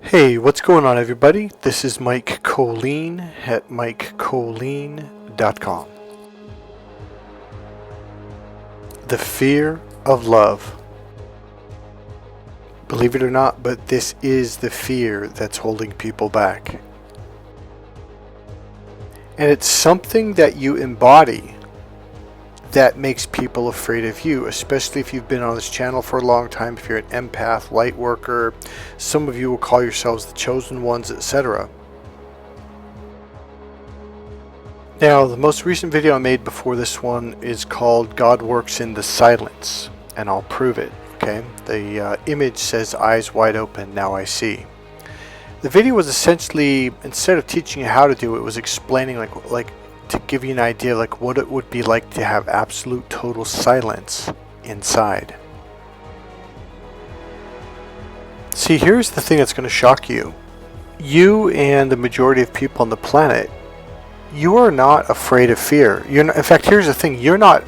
Hey, what's going on, everybody? This is Mike Kollin at MikeKollin.com. The fear of love. Believe it or not, but this is the fear that's holding people back. And it's something that you embody that makes people afraid of you, especially if you've been on this channel for a long time, if you're an empath, light worker, some of you will call yourselves the chosen ones, etc. Now, the most recent video I made before this one is called God Works in the Silence, and I'll prove it, okay? The image says eyes wide open, now I see. The video was essentially, instead of teaching you how to do it, was explaining like to give you an idea like what it would be like to have absolute total silence inside. See, here's the thing that's going to shock you. You and the majority of people on the planet, you are not afraid of fear. You're not, in fact, here's the thing, I'm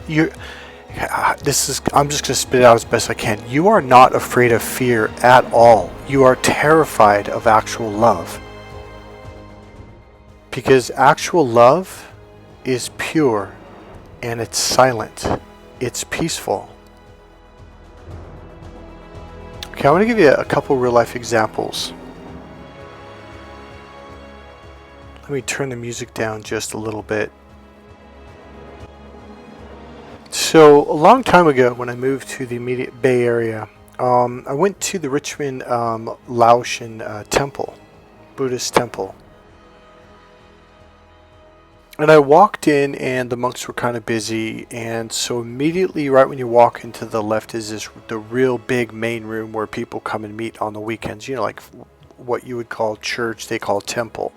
just going to spit it out as best I can. You are not afraid of fear at all. You are terrified of actual love. Because actual love is pure and it's silent. It's peaceful. Okay, I want to give you a couple real life examples. Let me turn the music down just a little bit. So a long time ago when I moved to the immediate Bay Area, I went to the Richmond Laotian temple, Buddhist temple. And I walked in and the monks were kind of busy, and so immediately right when you walk into the left is the real big main room where people come and meet on the weekends, you know, like what you would call church, they call temple.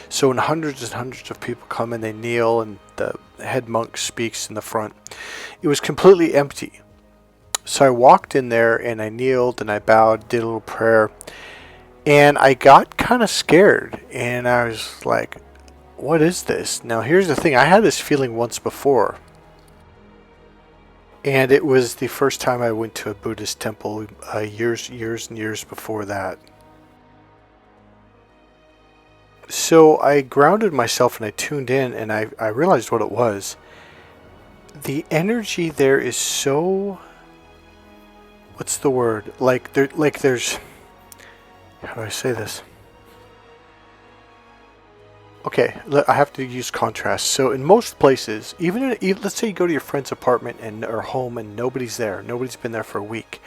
So when hundreds and hundreds of people come and they kneel and the head monk speaks in the front, it was completely empty. So I walked in there and I kneeled and I bowed, did a little prayer, and I got kind of scared and I was like, what is this? Now here's the thing, I had this feeling once before, and it was the first time I went to a Buddhist temple years and years before that. So I grounded myself and I tuned in and I realized what it was. The energy there is so, what's the word? There's, how do I say this? Okay, I have to use contrast. So in most places, even let's say you go to your friend's apartment or home and nobody's there, nobody's been there for a week,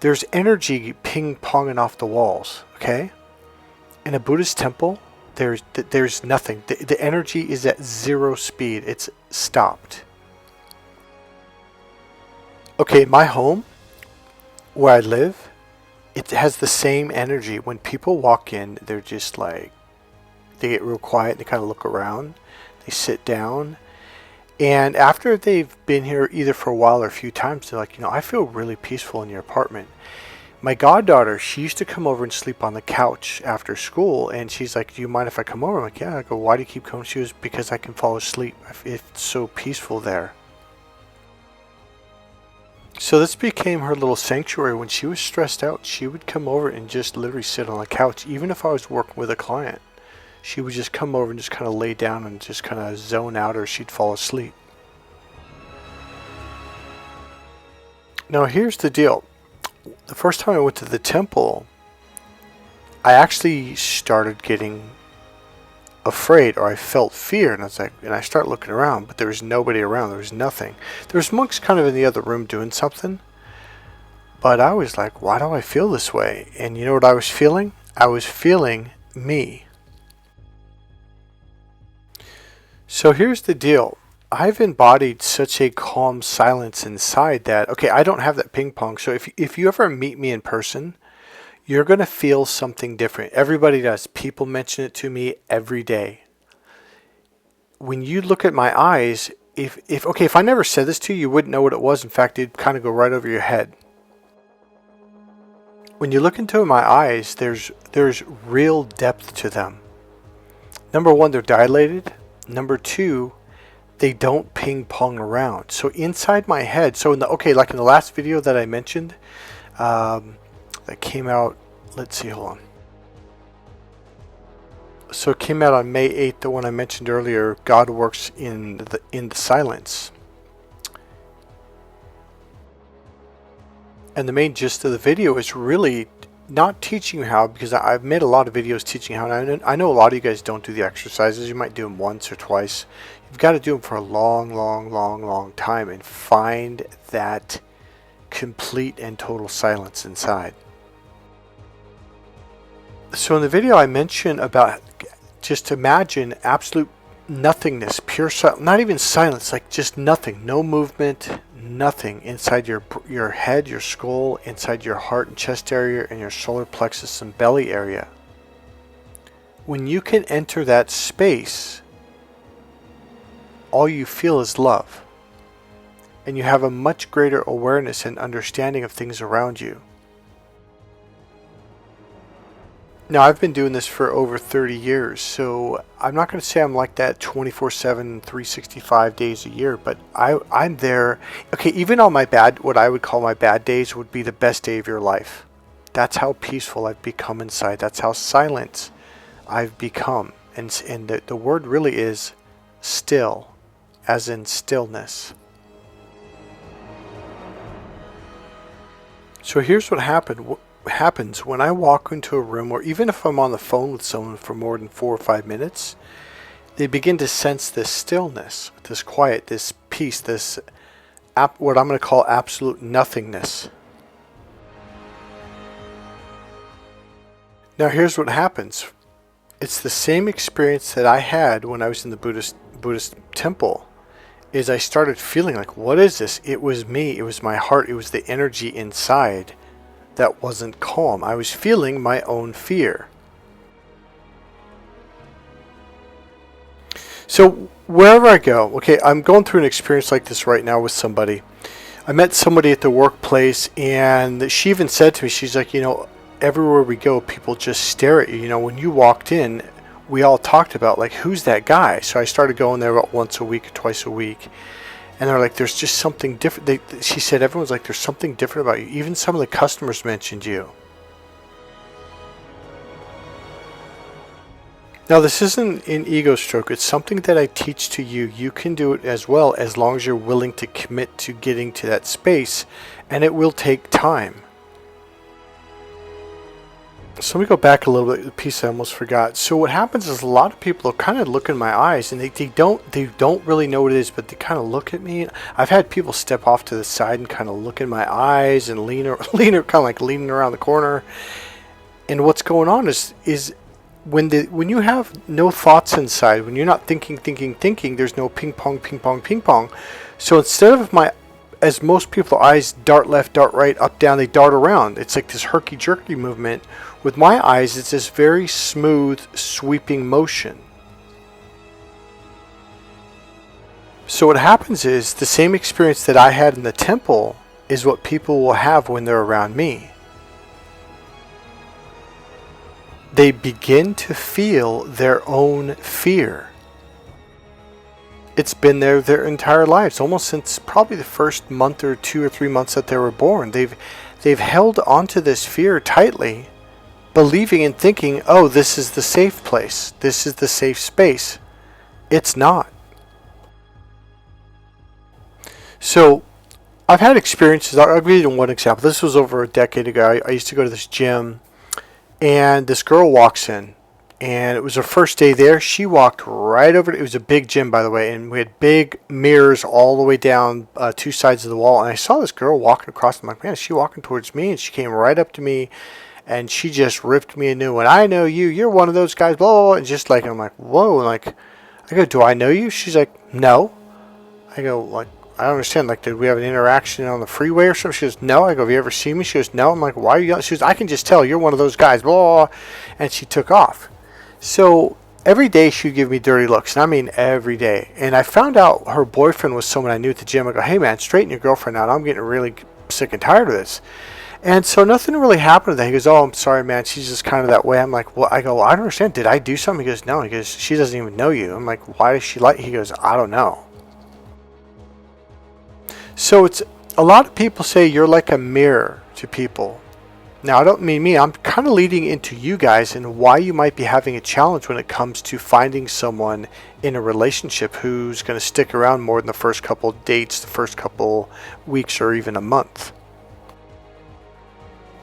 there's energy ping-ponging off the walls, okay? In a Buddhist temple, there's nothing. The energy is at zero speed. It's stopped. Okay, my home, where I live, it has the same energy. When people walk in, they're just like, they get real quiet, they kind of look around, they sit down, and after they've been here either for a while or a few times, they're like, you know, I feel really peaceful in your apartment. My goddaughter, she used to come over and sleep on the couch after school, and she's like, do you mind if I come over? I'm like, yeah. I go, why do you keep coming? She was, because I can fall asleep. It's so peaceful there. So this became her little sanctuary. When she was stressed out, she would come over and just literally sit on the couch, even if I was working with a client. She would just come over and just kind of lay down and just kind of zone out, or she'd fall asleep. Now here's the deal. The first time I went to the temple, I actually started getting afraid, or I felt fear, and I was like, and I start looking around, but there was nobody around. There was nothing. There was monks kind of in the other room doing something, but I was like, why do I feel this way? And you know what I was feeling? I was feeling me. So here's the deal. I've embodied such a calm silence inside that, okay, I don't have that ping pong. So if you ever meet me in person, you're going to feel something different. Everybody does. People mention it to me every day. When you look at my eyes, if I never said this to you, you wouldn't know what it was. In fact, it'd kind of go right over your head. When you look into my eyes, there's real depth to them. Number one, they're dilated. Number two, they don't ping pong around. So inside my head, so like in the last video that I mentioned, that came out, let's see, hold on. So it came out on May 8th, the one I mentioned earlier, God Works in the Silence. And the main gist of the video is really not teaching you how, because I've made a lot of videos teaching how, and I know a lot of you guys don't do the exercises. You might do them once or twice. You've got to do them for a long time and find that complete and total silence inside. So in the video I mentioned about just imagine absolute nothingness, pure silence, not even silence, like just nothing, no movement, nothing inside your head, your skull, inside your heart and chest area, and your solar plexus and belly area. When you can enter that space, all you feel is love, and you have a much greater awareness and understanding of things around you. Now, I've been doing this for over 30 years, so I'm not going to say I'm like that 24/7, 365 days a year, but I'm there. Okay, even on my what I would call my bad days would be the best day of your life. That's how peaceful I've become inside. That's how silent I've become. And the word really is still, as in stillness. So here's what happens when I walk into a room, or even if I'm on the phone with someone for more than 4 or 5 minutes, they begin to sense this stillness, this quiet, this peace, this what I'm going to call absolute nothingness. Now here's what happens. It's the same experience that I had when I was in the Buddhist temple. Is I started feeling like, what is this? It was me, it was my heart, it was the energy inside that wasn't calm. I was feeling my own fear. So wherever I go, okay, I'm going through an experience like this right now with somebody. I met somebody at the workplace, and she even said to me, she's like, everywhere we go, people just stare at you. When you walked in, we all talked about, like, who's that guy? So I started going there about once a week or twice a week. And they're like, there's just something different. She said, everyone's like, there's something different about you. Even some of the customers mentioned you. Now, this isn't an ego stroke. It's something that I teach to you. You can do it as well, as long as you're willing to commit to getting to that space. And it will take time. So let me go back a little bit, the piece I almost forgot. So what happens is a lot of people will kind of look in my eyes, and they don't really know what it is, but they kind of look at me. I've had people step off to the side and kind of look in my eyes and lean kind of like leaning around the corner. And what's going on is when you have no thoughts inside, when you're not thinking, there's no ping pong. So instead of as most people's eyes dart left, dart right, up, down, they dart around. It's like this herky-jerky movement. With my eyes, it's this very smooth, sweeping motion. So what happens is, the same experience that I had in the temple is what people will have when they're around me. They begin to feel their own fear. It's been there their entire lives, almost since probably the first month or 2 or 3 months that they were born. They've held onto this fear tightly, believing and thinking, oh, this is the safe place. This is the safe space. It's not. So I've had experiences. I'll give you one example. This was over a decade ago. I used to go to this gym, and this girl walks in. And it was her first day there. She walked right over. It was a big gym, by the way, and we had big mirrors all the way down 2 sides of the wall. And I saw this girl walking across. I'm like, man, is she walking towards me? And she came right up to me, and she just ripped me a new one. I know you. You're one of those guys. Blah, blah, blah. And just like, I'm like, whoa. And like, I go, do I know you? She's like, no. I go, like, I don't understand. Like, did we have an interaction on the freeway or something? She goes, no. I go, have you ever seen me? She goes, no. I'm like, why are you yelling? She goes, I can just tell you're one of those guys. Blah, blah. And she took off. So every day she would give me dirty looks, and I mean every day. And I found out her boyfriend was someone I knew at the gym. I go, hey man, straighten your girlfriend out. I'm getting really sick and tired of this. And so nothing really happened to that. He goes, oh, I'm sorry, man. She's just kind of that way. I'm like, well, I go, well, I don't understand. Did I do something? He goes, no. He goes, she doesn't even know you. I'm like, why does she like? He goes, I don't know. So it's a lot of people say you're like a mirror to people. Now, I don't mean me, I'm kind of leading into you guys and why you might be having a challenge when it comes to finding someone in a relationship who's going to stick around more than the first couple dates, the first couple weeks, or even a month.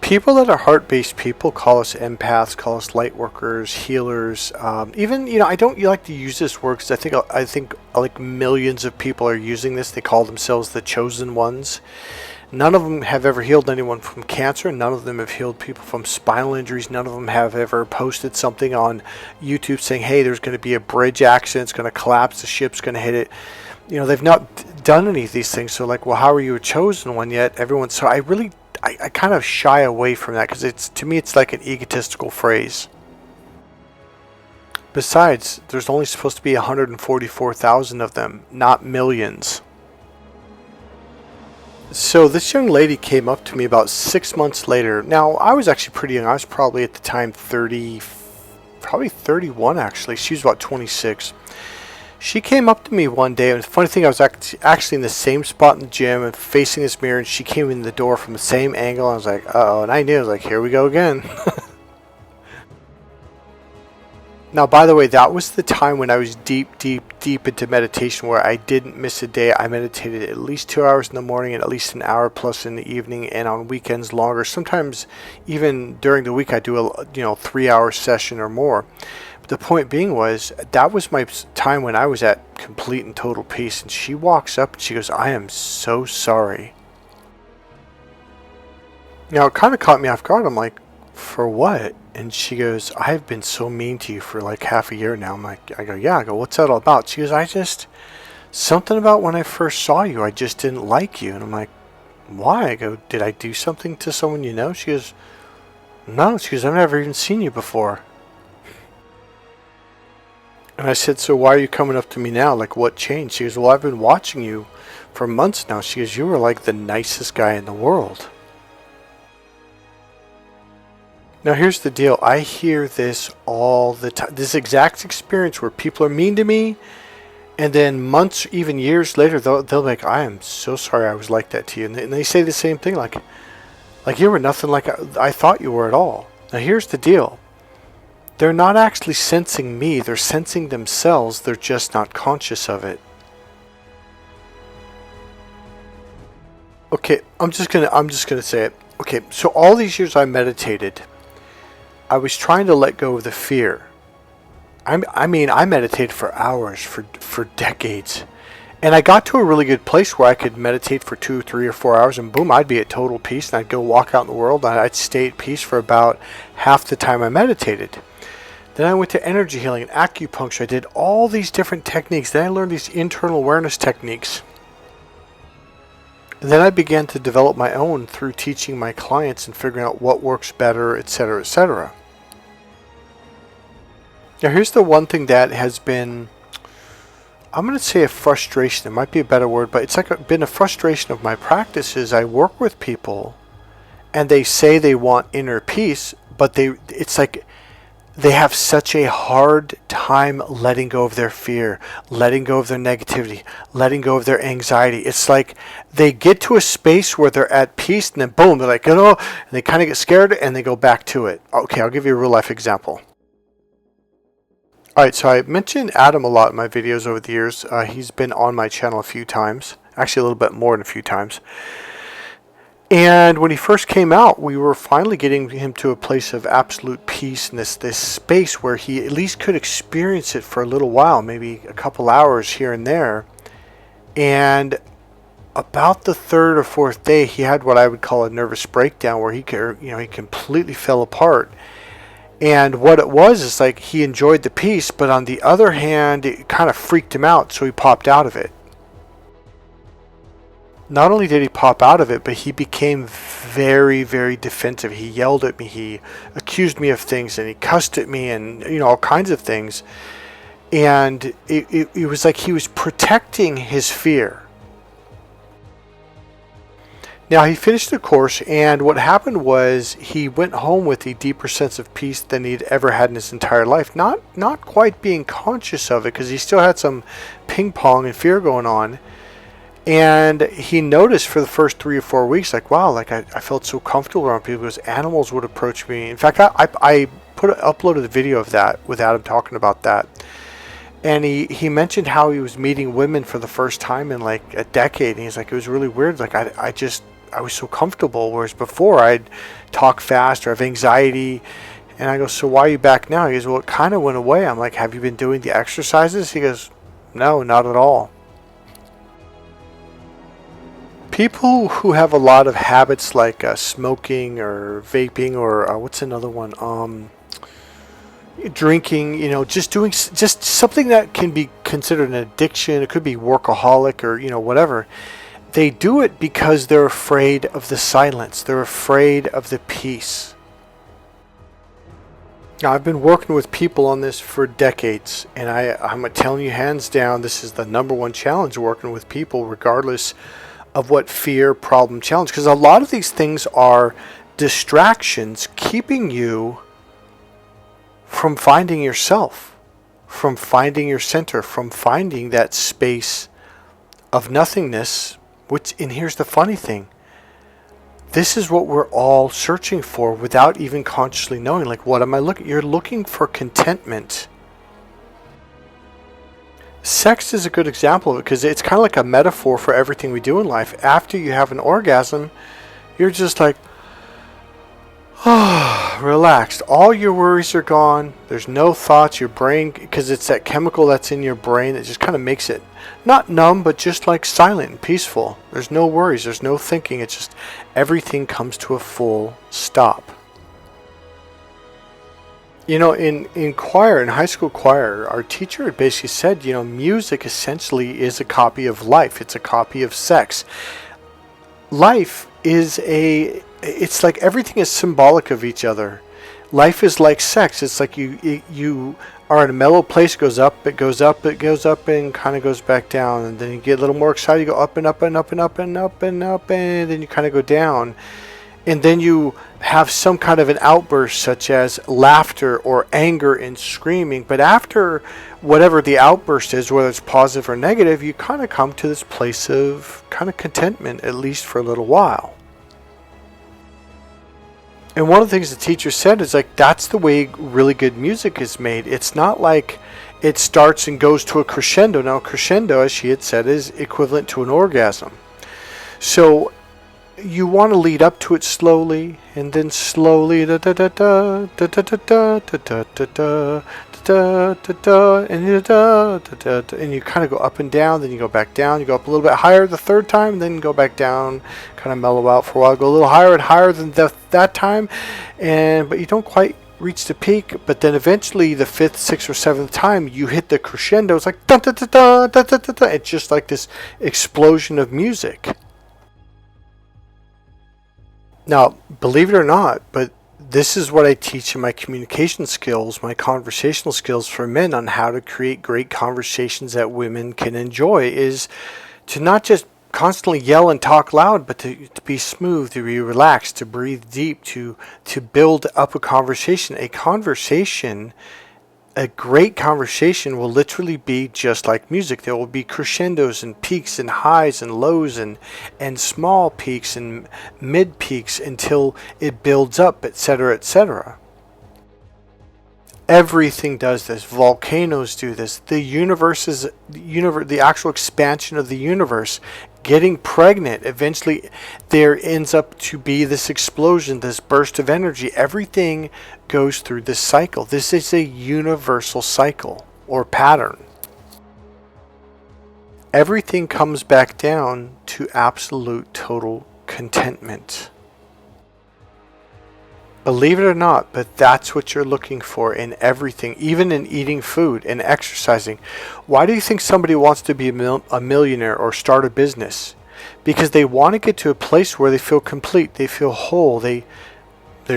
People that are heart-based people call us empaths, call us light workers, healers. Even, I don't like to use this word because I think like millions of people are using this. They call themselves the chosen ones. None of them have ever healed anyone from cancer. None of them have healed people from spinal injuries. None of them have ever posted something on YouTube saying, hey, there's going to be a bridge accident. It's going to collapse. The ship's going to hit it. They've not done any of these things. So like, well, how are you a chosen one yet? So I kind of shy away from that because to me, it's like an egotistical phrase. Besides, there's only supposed to be 144,000 of them, not millions. So this young lady came up to me about 6 months later. Now, I was actually pretty young. I was probably at the time 30, probably 31 actually. She was about 26. She came up to me one day, and the funny thing, I was actually in the same spot in the gym and facing this mirror, and she came in the door from the same angle. I was like, uh-oh, and I knew. I was like, here we go again. Now, by the way, that was the time when I was deep into meditation where I didn't miss a day. I meditated at least 2 hours in the morning and at least an hour plus in the evening, and on weekends longer. Sometimes even during the week I do a 3-hour session or more. But the point being was that was my time when I was at complete and total peace. And she walks up and she goes, I am so sorry. Now, it kind of caught me off guard. I'm like, for what? And she goes, I've been so mean to you for like half a year now. I go, yeah. I go, what's that all about? She goes, something about when I first saw you, I just didn't like you. And I'm like, why? I go, did I do something to someone you know? She goes, no. She goes, I've never even seen you before. And I said, so why are you coming up to me now? Like, what changed? She goes, well, I've been watching you for months now. She goes, you were like the nicest guy in the world. Now, here's the deal. I hear this all the time. This exact experience where people are mean to me, and then months, even years later, they'll be like, I am so sorry I was like that to you. And they say the same thing, like you were nothing like I thought you were at all. Now, here's the deal. They're not actually sensing me. They're sensing themselves. They're just not conscious of it. Okay, I'm just gonna say it. Okay, so all these years I meditated, I was trying to let go of the fear. I meditated for hours, for decades. And I got to a really good place where I could meditate for 2, 3, or 4 hours, and boom, I'd be at total peace, and I'd go walk out in the world, and I'd stay at peace for about half the time I meditated. Then I went to energy healing and acupuncture. I did all these different techniques. Then I learned these internal awareness techniques. And then I began to develop my own through teaching my clients and figuring out what works better, etc., etc. Now, here's the one thing that has been, I'm going to say a frustration. It might be a better word, but it's been a frustration of my practices. I work with people, and they say they want inner peace, but it's like they have such a hard time letting go of their fear, letting go of their negativity, letting go of their anxiety. It's like they get to a space where they're at peace, and then boom, they're like, oh, and they kind of get scared, and they go back to it. Okay, I'll give you a real life example. Alright, so I mentioned Adam a lot in my videos over the years. He's been on my channel a few times. Actually, a little bit more than a few times. And when he first came out, we were finally getting him to a place of absolute peace and this space where he at least could experience it for a little while, maybe a couple hours here and there. And about the third or fourth day, he had what I would call a nervous breakdown where he completely fell apart. And what it was is like he enjoyed the peace, but on the other hand, it kind of freaked him out, so he popped out of it. Not only did he pop out of it, but he became very, very defensive. He yelled at me, he accused me of things, and he cussed at me, and all kinds of things. And it was like he was protecting his fear. Now, he finished the course, and what happened was he went home with a deeper sense of peace than he'd ever had in his entire life. Not quite being conscious of it, because he still had some ping pong and fear going on. And he noticed for the first 3 or 4 weeks, like, wow, like I felt so comfortable around people because animals would approach me. In fact, I uploaded a video of that without him talking about that. And he mentioned how he was meeting women for the first time in like a decade. And he's like, it was really weird. Like I was so comfortable. Whereas before I'd talk fast or have anxiety. And I go, so why are you back now? He goes, well, it kind of went away. I'm like, have you been doing the exercises? He goes, no, not at all. People who have a lot of habits like smoking or vaping or what's another one? Drinking, just doing just something that can be considered an addiction. It could be workaholic or, whatever. They do it because they're afraid of the silence. They're afraid of the peace. Now, I've been working with people on this for decades, and I'm telling you hands down, this is the number one challenge working with people, regardless of what fear, problem, challenge. Because a lot of these things are distractions keeping you from finding yourself, from finding your center, from finding that space of nothingness, and here's the funny thing. This is what we're all searching for without even consciously knowing. Like, what am I looking? You're looking for contentment. Sex is a good example of it because it's kind of like a metaphor for everything we do in life. After you have an orgasm, you're just like, relaxed. All your worries are gone. There's no thoughts. Your brain, because it's that chemical that's in your brain that just kind of makes it not numb, but just like silent and peaceful. There's no worries. There's no thinking. It's just everything comes to a full stop. In choir, in high school choir, our teacher had basically said, music essentially is a copy of life. It's a copy of sex. Life is it's like everything is symbolic of each other. Life is like sex. It's like you are in a mellow place, it goes up, and kind of goes back down. And then you get a little more excited, you go up and up and up and up and up and up, and then you kind of go down. And then you have some kind of an outburst such as laughter or anger and screaming. But after whatever the outburst is, whether it's positive or negative, you kind of come to this place of kind of contentment, at least for a little while. And one of the things the teacher said is like, that's the way really good music is made. It's not like it starts and goes to a crescendo. Now, crescendo, as she had said, is equivalent to an orgasm. So you want to lead up to it slowly, and then slowly, da da da da da da da da da da da da da da, and you kind of go up and down. Then you go back down. You go up a little bit higher the third time, and then go back down. Kind of mellow out for a while. Go a little higher and higher than that time, but you don't quite reach the peak. But then eventually, the fifth, sixth, or seventh time, you hit the crescendo. It's like da da da da da da da. It's just like this explosion of music. Now, believe it or not, but this is what I teach in my communication skills, my conversational skills for men on how to create great conversations that women can enjoy, is to not just constantly yell and talk loud, but to be smooth, to be relaxed, to breathe deep, to build up a conversation. A great conversation will literally be just like music. There will be crescendos and peaks and highs and lows and small peaks and mid peaks until it builds up, etc., etc. Everything does this. Volcanoes do this. The the actual expansion of the universe, getting pregnant, eventually there ends up to be this explosion, this burst of energy. Everything goes through this cycle. This is a universal cycle or pattern. Everything comes back down to absolute total contentment. Believe it or not, but that's what you're looking for in everything, even in eating food and exercising. Why do you think somebody wants to be a millionaire or start a business? Because they want to get to a place where they feel complete, they feel whole, they're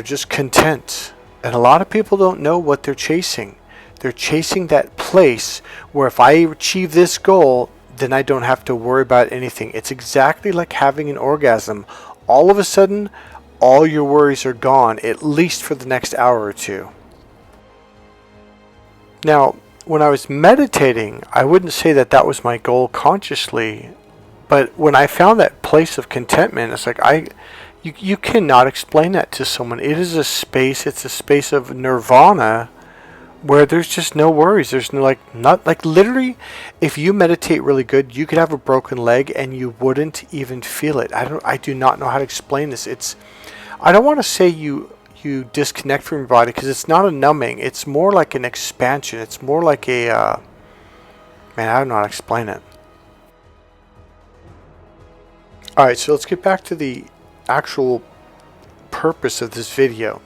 just content. And a lot of people don't know what they're chasing. They're chasing that place where if I achieve this goal, then I don't have to worry about anything. It's exactly like having an orgasm. All of a sudden, all your worries are gone, at least for the next hour or two. Now, when I was meditating, I wouldn't say that was my goal consciously, But when I found that place of contentment, it's like you cannot explain that to someone. It is a space. It's a space of nirvana where there's just no worries. There's no not like literally, if you meditate really good, you could have a broken leg and you wouldn't even feel it. I do not know how to explain this. I don't want to say you disconnect from your body, because it's not a numbing. It's more like an expansion. It's more like a man, I don't know how to explain it. All right, so let's get back to the actual purpose of this video.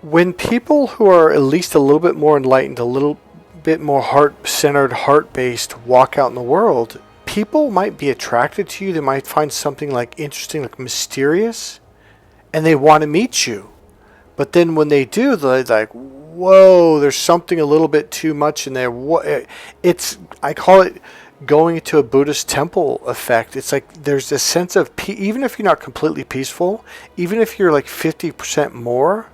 When people who are at least a little bit more enlightened, a little bit more heart-centered, heart-based, walk out in the world, people might be attracted to you. They might find something like interesting, like mysterious, and they want to meet you. But then when they do, they're like, whoa, there's something a little bit too much in there. I call it going into a Buddhist temple effect. It's like there's a sense of even if you're not completely peaceful, even if you're like 50% more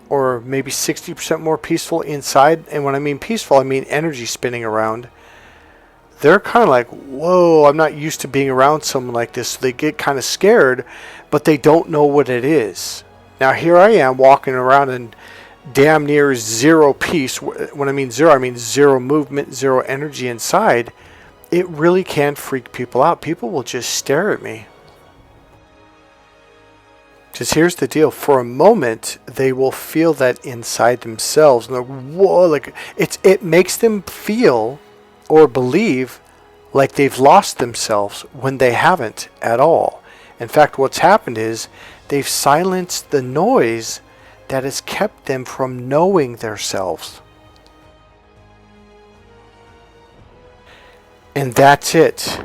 or maybe 60% more peaceful inside, and when I mean peaceful, I mean energy spinning around, they're kind of like, whoa, I'm not used to being around someone like this. So they get kind of scared, but they don't know what it is. Now here I am walking around in damn near zero peace. When I mean zero movement, zero energy inside. It really can freak people out. People will just stare at me. Because here's the deal. For a moment, they will feel that inside themselves. And they're, whoa, like it makes them feel or believe like they've lost themselves when they haven't at all. In fact, what's happened is they've silenced the noise that has kept them from knowing themselves. And that's it.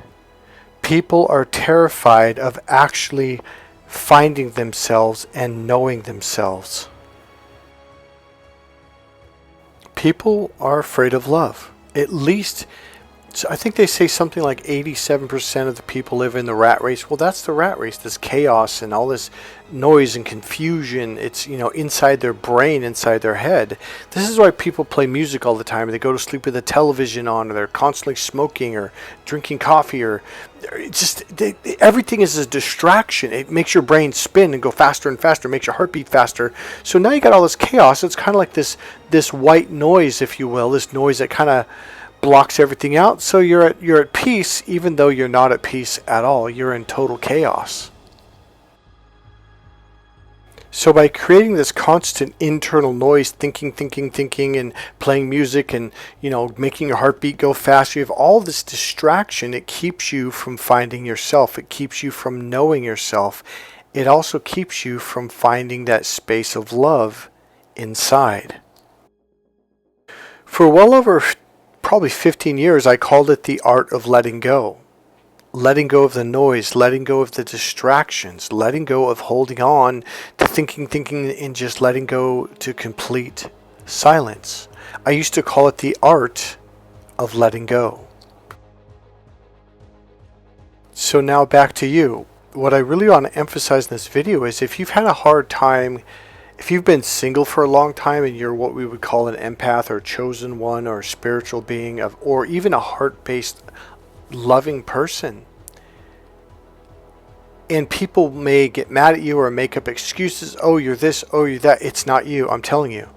People are terrified of actually finding themselves and knowing themselves. People are afraid of love. At least, I think they say something like 87% of the people live in the rat race. Well, that's the rat race. This chaos and all this noise and confusion. It's, inside their brain, inside their head. This is why people play music all the time. They go to sleep with the television on, or they're constantly smoking or drinking coffee, or everything is a distraction. It makes your brain spin and go faster and faster, makes your heart beat faster. So now you got all this chaos. It's kind of like this white noise, if you will, this noise that kind of blocks everything out. So you're at peace, even though you're not at peace at all. You're in total chaos. So by creating this constant internal noise, thinking, and playing music, and making your heartbeat go faster, you have all this distraction. It keeps you from finding yourself. It keeps you from knowing yourself. It also keeps you from finding that space of love inside. For well over probably 15 years, I called it the art of letting go. Letting go of the noise, letting go of the distractions, letting go of holding on to thinking, and just letting go to complete silence. I used to call it the art of letting go. So now back to you. What I really want to emphasize in this video is if you've had a hard time, if you've been single for a long time and you're what we would call an empath or chosen one or a spiritual being, or even a heart-based loving person, and people may get mad at you or make up excuses, oh, you're this, oh, you're that. It's not you, I'm telling you.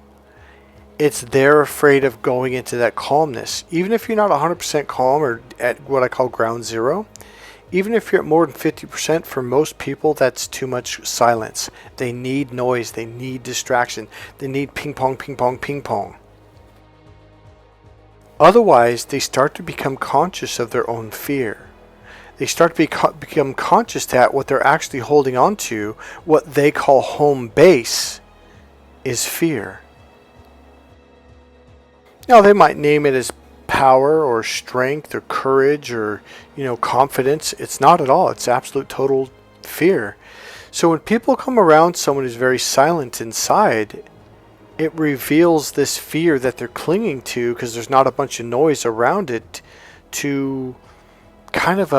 It's they're afraid of going into that calmness. Even if you're not 100% calm or at what I call ground zero, even if you're at more than 50%, for most people that's too much silence. They need noise, they need distraction, they need ping pong. Otherwise, they start to become conscious of their own fear. They start to become conscious that what they're actually holding on to, what they call home base, is fear. Now, they might name it as power or strength or courage or, confidence. It's not at all. It's absolute total fear. So when people come around someone who's very silent inside, it reveals this fear that they're clinging to because there's not a bunch of noise around it to kind of,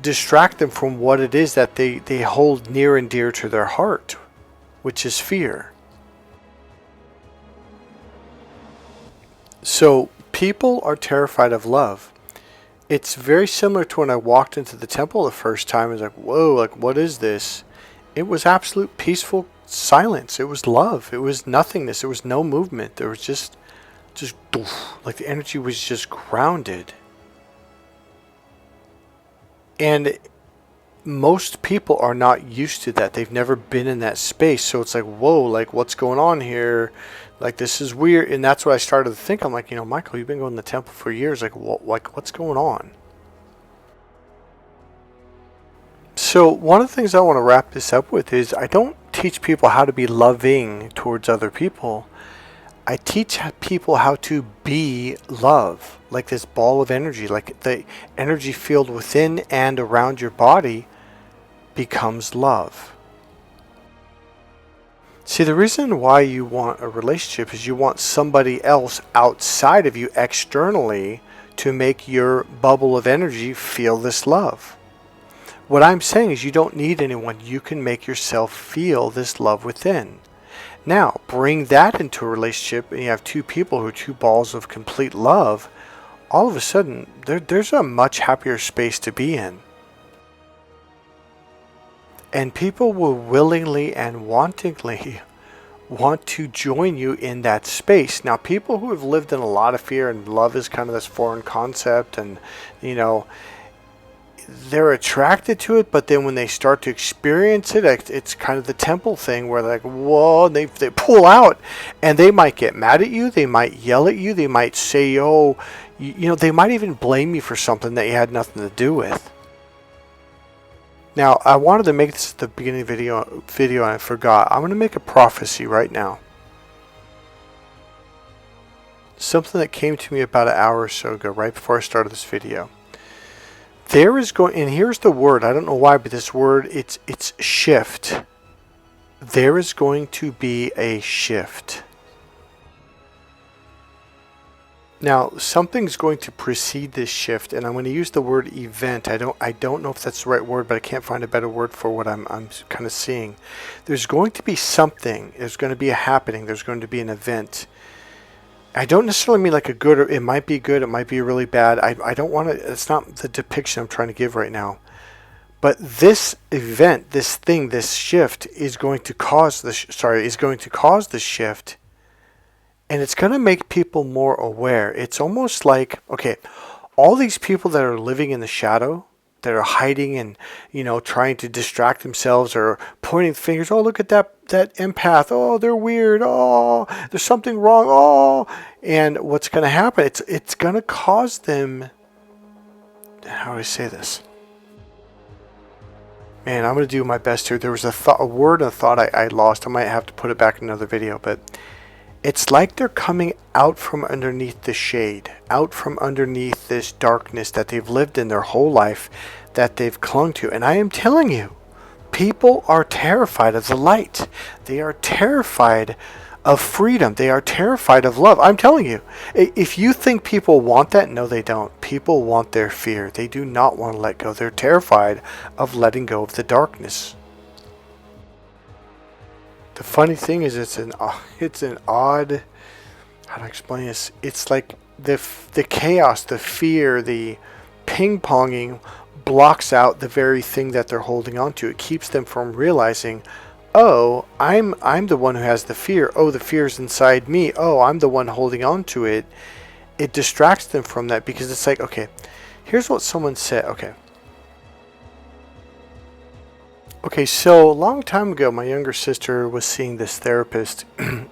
distract them from what it is that they hold near and dear to their heart, which is fear. So people are terrified of love. It's very similar to when I walked into the temple the first time. I was like, whoa, like, what is this? It was absolute peaceful silence. It was love. It was nothingness. There was no movement. There was just like the energy was just grounded. And most people are not used to that. They've never been in that space. So it's like, whoa, like, what's going on here? Like, this is weird. And that's what I started to think. I'm like, Michael, you've been going to the temple for years. Like, what's going on? So one of the things I want to wrap this up with is I don't teach people how to be loving towards other people. I teach people how to be love, like this ball of energy, like the energy field within and around your body becomes love. See, the reason why you want a relationship is you want somebody else outside of you externally to make your bubble of energy feel this love. What I'm saying is you don't need anyone. You can make yourself feel this love within. Now, bring that into a relationship and you have two people who are two balls of complete love. All of a sudden, there's a much happier space to be in. And people will willingly and wantingly want to join you in that space. Now, people who have lived in a lot of fear, and love is kind of this foreign concept, and, they're attracted to it, but then when they start to experience it, it's kind of the temple thing where they're like, whoa, and they pull out, and they might get mad at you, they might yell at you, they might say, oh, they might even blame you for something that you had nothing to do with. Now, I wanted to make this at the beginning of the video and I forgot. I'm going to make a prophecy right now. Something that came to me about an hour or so ago, right before I started this video. There is going, and here's the word, I don't know why, but this word, it's shift. There is going to be a shift. Now, something's going to precede this shift, and I'm going to use the word event. I don't know if that's the right word, but I can't find a better word for what I'm kind of seeing. There's going to be something, there's going to be a happening, there's going to be an event. I don't necessarily mean like a good, or it might be good, it might be really bad. I don't want to, it's not the depiction I'm trying to give right now. But this event, this thing, this shift is going to cause the shift, and it's going to make people more aware. It's almost like, okay, all these people that are living in the shadow, that are hiding and, trying to distract themselves or pointing fingers. Oh, look at that empath. Oh, they're weird. Oh, there's something wrong. Oh, and what's going to happen? It's going to cause them. How do I say this? Man, I'm going to do my best here. There was a word and a thought I lost. I might have to put it back in another video, but it's like they're coming out from underneath the shade, out from underneath this darkness that they've lived in their whole life, that they've clung to. And I am telling you, people are terrified of the light. They are terrified of freedom. They are terrified of love. I'm telling you, if you think people want that, no, they don't. People want their fear. They do not want to let go. They're terrified of letting go of the darkness. The funny thing is, it's an odd, how do I explain this? It's like the chaos, the fear, the ping-ponging blocks out the very thing that they're holding on to. It keeps them from realizing, oh, I'm the one who has the fear. Oh, the fear's inside me. Oh, I'm the one holding on to it. It distracts them from that because it's like, okay, here's what someone said. Okay, so a long time ago, my younger sister was seeing this therapist,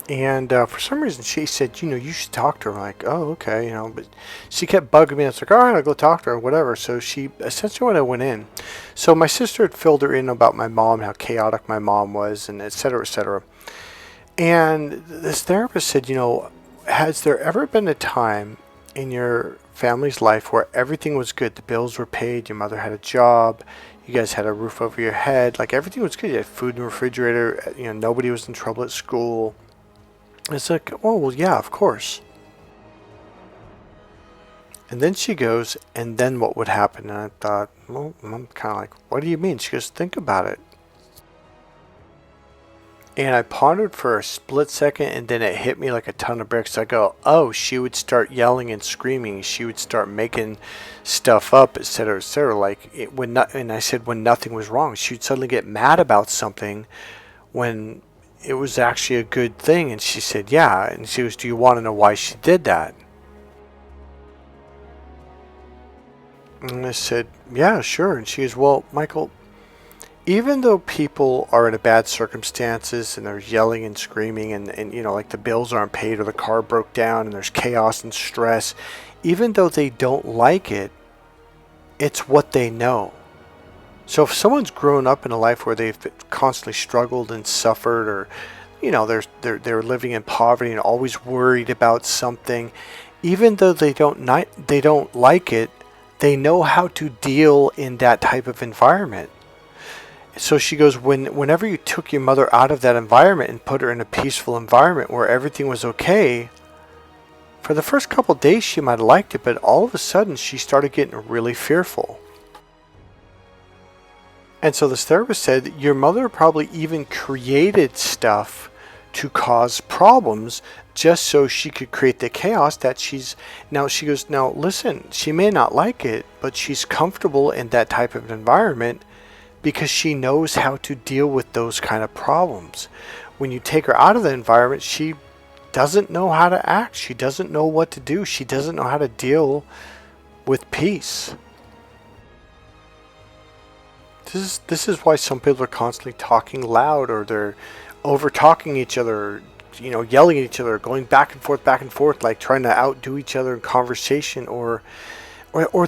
and for some reason she said, you should talk to her. I'm like, oh, okay, but she kept bugging me. I was like, all right, I'll go talk to her, whatever. So she, essentially when I went in, so my sister had filled her in about my mom, how chaotic my mom was, and et cetera, et cetera. And this therapist said, has there ever been a time in your family's life where everything was good? The bills were paid, your mother had a job, you guys had a roof over your head, like everything was good. You had food in the refrigerator, nobody was in trouble at school. It's like, oh, well, yeah, of course. And then she goes, and then what would happen? And I thought, well, I'm kind of like, what do you mean? She goes, think about it. And I pondered for a split second, and then it hit me like a ton of bricks. I go, oh, she would start yelling and screaming. She would start making stuff up, etc., etc. Like and I said when nothing was wrong, she'd suddenly get mad about something when it was actually a good thing. And she said, yeah. And she goes, do you want to know why she did that? And I said, yeah, sure. And she goes, well, Michael, even though people are in a bad circumstances and they're yelling and screaming and like the bills aren't paid or the car broke down and there's chaos and stress, even though they don't like it, it's what they know. So if someone's grown up in a life where they've constantly struggled and suffered, or they're living in poverty and always worried about something, even though they don't like it, they know how to deal in that type of environment. So she goes, whenever you took your mother out of that environment and put her in a peaceful environment where everything was okay, for the first couple of days she might have liked it, but all of a sudden she started getting really fearful. And so this therapist said, your mother probably even created stuff to cause problems just so she could create the chaos that now she goes, now listen, she may not like it, but she's comfortable in that type of environment because she knows how to deal with those kind of problems. When you take her out of the environment, she doesn't know how to act. She doesn't know what to do. She doesn't know how to deal with peace. This is why some people are constantly talking loud, or they're over talking each other, yelling at each other, going back and forth, like trying to outdo each other in conversation, or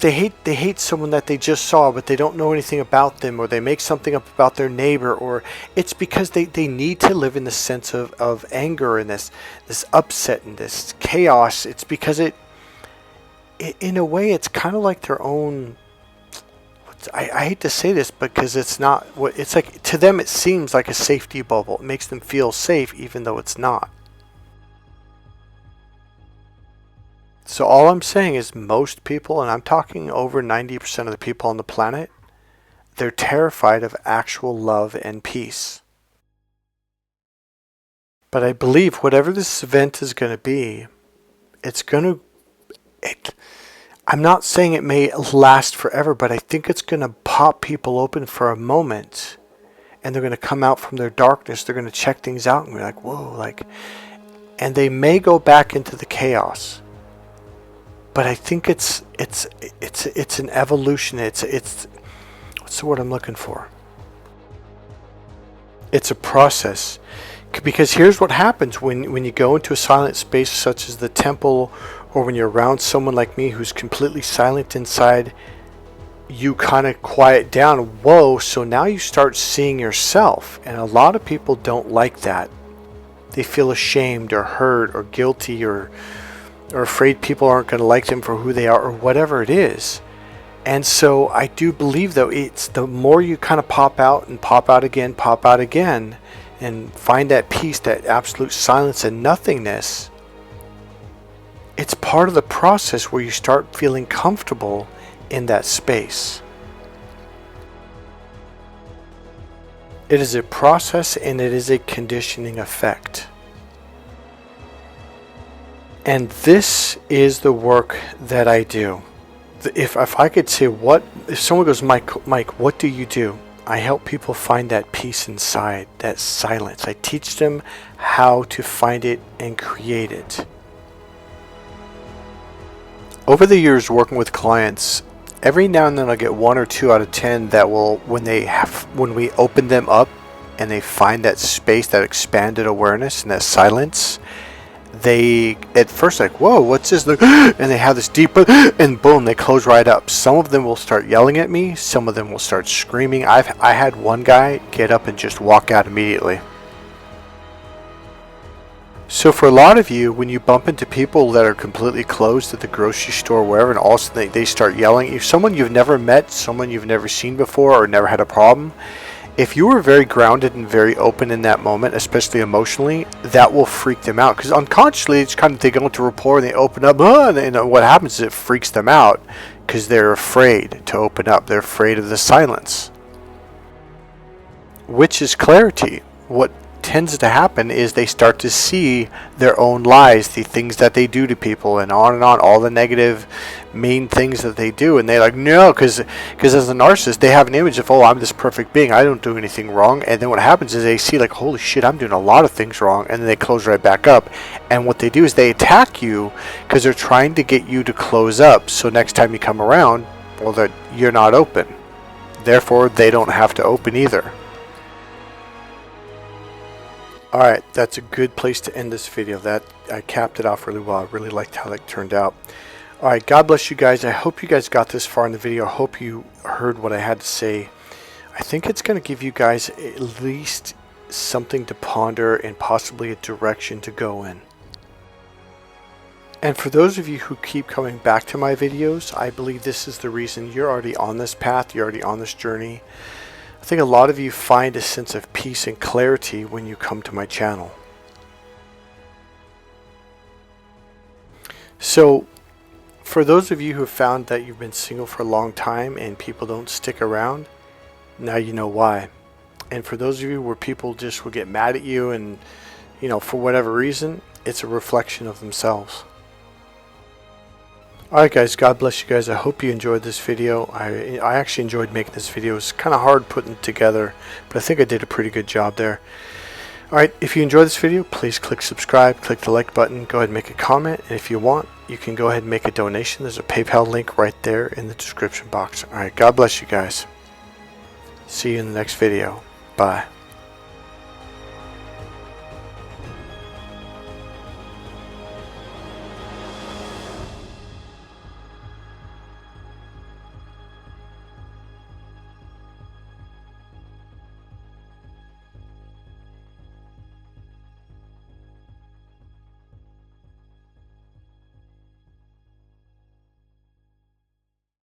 they hate someone that they just saw but they don't know anything about them, or they make something up about their neighbor, or it's because they need to live in the sense of anger and this upset and this chaos. It's because it in a way it's kind of like their own, I hate to say this because it's not what it's like to them. It seems like a safety bubble. It makes them feel safe even though it's not. So all I'm saying is most people, and I'm talking over 90% of the people on the planet, they're terrified of actual love and peace. But I believe whatever this event is going to be, I'm not saying it may last forever, but I think it's going to pop people open for a moment, and they're going to come out from their darkness. They're going to check things out and be like, whoa, and they may go back into the chaos. But I think it's an evolution. It's what's the word I'm looking for? It's a process, because here's what happens when you go into a silent space such as the temple, or when you're around someone like me who's completely silent inside. You kind of quiet down. Whoa! So now you start seeing yourself, and a lot of people don't like that. They feel ashamed or hurt or guilty or afraid people aren't going to like them for who they are, or whatever it is. And so I do believe, though, it's the more you kind of pop out and pop out again, and find that peace, that absolute silence and nothingness, it's part of the process where you start feeling comfortable in that space. It is a process, and it is a conditioning effect. And this is the work that I do. If I could say if someone goes, Mike, what do you do? I help people find that peace inside, that silence. I teach them how to find it and create it. Over the years working with clients, every now and then I'll get 1 or 2 out of 10 that will, when we open them up and they find that space, that expanded awareness and that silence, they at first like, whoa, what's this? And they have this deep, and boom, they close right up. Some of them will start yelling at me. Some of them will start screaming. I had one guy get up and just walk out immediately. So for a lot of you, when you bump into people that are completely closed at the grocery store, wherever, and all of a sudden they start yelling, if someone you've never met, someone you've never seen before or never had a problem, if you were very grounded and very open in that moment, especially emotionally, that will freak them out. Because unconsciously, it's kind of, they go into rapport and they open up, and what happens is it freaks them out because they're afraid to open up. They're afraid of the silence, which is clarity. What tends to happen is they start to see their own lies, the things that they do to people, and on, all the negative main things that they do. And they're like, no, because as a narcissist, they have an image of, oh, I'm this perfect being, I don't do anything wrong. And then what happens is they see like, holy shit, I'm doing a lot of things wrong, and then they close right back up. And what they do is they attack you because they're trying to get you to close up, so next time you come around, well, that you're not open. Therefore, they don't have to open either. Alright, that's a good place to end this video. That I capped it off really well. I really liked how that turned out. Alright, God bless you guys. I hope you guys got this far in the video. I hope you heard what I had to say. I think it's going to give you guys at least something to ponder and possibly a direction to go in. And for those of you who keep coming back to my videos, I believe this is the reason you're already on this path, you're already on this journey. I think a lot of you find a sense of peace and clarity when you come to my channel. So, for those of you who have found that you've been single for a long time and people don't stick around, now you know why. And for those of you where people just will get mad at you and, you know, for whatever reason, it's a reflection of themselves. Alright guys, God bless you guys. I hope you enjoyed this video. I actually enjoyed making this video. It's kind of hard putting it together, but I think I did a pretty good job there. Alright, if you enjoyed this video, please click subscribe, click the like button, go ahead and make a comment, and if you want, you can go ahead and make a donation. There's a PayPal link right there in the description box. Alright, God bless you guys. See you in the next video. Bye.